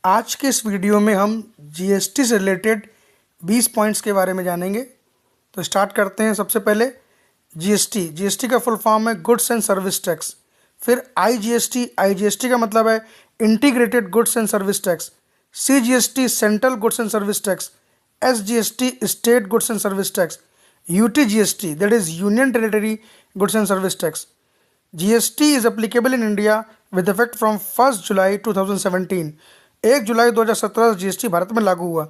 आज के इस वीडियो में हम जीएसटी से रिलेटेड 20 पॉइंट्स के बारे में जानेंगे। तो स्टार्ट करते हैं। सबसे पहले जीएसटी का फुल फॉर्म है गुड्स एंड सर्विस टैक्स। फिर आईजीएसटी का मतलब है integrated goods and service tax. CGST central goods and service tax. SGST state goods and service tax. UTGST that is union territory goods and service tax. GST is applicable in India with effect from 1st July 2017। 1 जुलाई 2017 GST Bharat में लागू हुआ।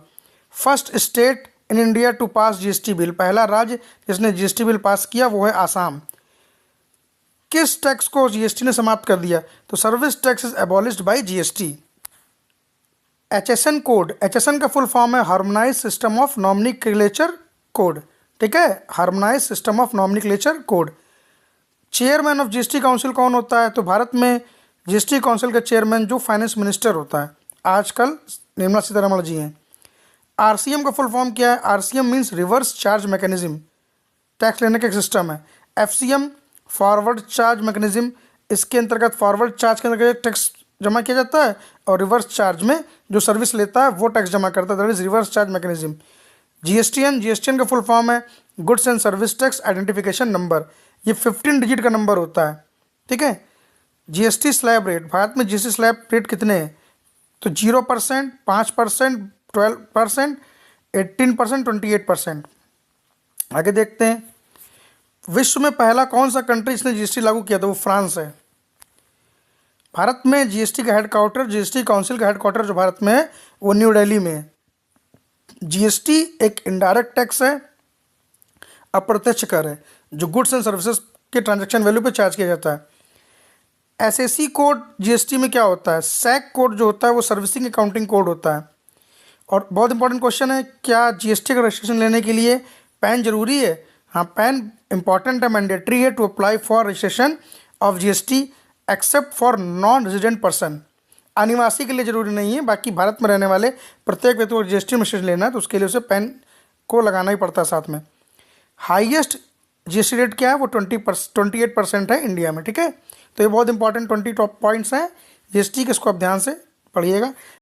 First state in India to pass GST bill, पहला राज्य जिसने GST bill pass किया वो है आसाम। किस टैक्स को GST ने समाप्त कर दिया? तो service tax is abolished by GST। HSN code, HSN का फुल फॉर्म है harmonise system of nomenclature code. ठीक है, harmonise system of nomenclature code. Chairman of GST council कौन होता है? तो भारत में जीएसटी काउंसिल का चेयरमैन जो फाइनेंस मिनिस्टर होता है आजकल निर्मला सीतारमण जी हैं। आरसीएम का फुल फॉर्म क्या है? RCM means reverse charge mechanism, tax लेने का एक सिस्टम है। एफसीएम फॉरवर्ड चार्ज मैकेनिज्म, इसके अंतर्गत फॉरवर्ड चार्ज के अंतर्गत टैक्स जमा किया जाता है और रिवर्स चार्ज में जो सर्विस लेता है वो टैक्स जमा करता है, that is reverse charge mechanism. GSTN का फुल फॉर्म है goods and service tax identification number. ये 15 डिजिट का नंबर होता है। ठीक है। जीएसटी स्लैब रेट, भारत में जीएसटी स्लैब रेट कितने हैं? तो 0%, 5%, 12%, 18%, 28%। आगे देखते हैं। विश्व में पहला कौन सा कंट्री इसने जीएसटी लागू किया था? वो फ्रांस है। भारत में जीएसटी का हेडक्वार्टर, जीएसटी काउंसिल का हेडक्वार्टर जो भारत में है वो न्यू दिल्ली में है। जीएसटी एक इनडायरेक्ट टैक्स है, अप्रत्यक्ष कर है जो गुड्स एंड सर्विसेज के ट्रांजैक्शन वैल्यू पे चार्ज किया जाता है। एसएसी कोड जीएसटी में क्या होता है? सैक कोड जो होता है वो सर्विसिंग अकाउंटिंग कोड होता है। और बहुत इंपॉर्टेंट क्वेश्चन है, क्या जीएसटी का रजिस्ट्रेशन लेने के लिए पैन जरूरी है? हाँ, पैन इंपॉर्टेंट है, मैंडेटरी है to apply for registration of GST except for non resident person. अनिवासी के लिए जरूरी नहीं है, बाकी भारत में रहने वाले प्रत्येक व्यक्ति को जीएसटी में रजिस्ट्रेशन लेना है तो उसके लिए उसे पैन को लगाना ही पड़ता है साथ में। हाईएस्ट जीएसटी रेट क्या है? वो 28% है इंडिया में। ठीक है, तो ये बहुत इंपॉर्टेंट 20 टॉप पॉइंट्स हैं जीएसटी के, इसको आप ध्यान से पढ़िएगा।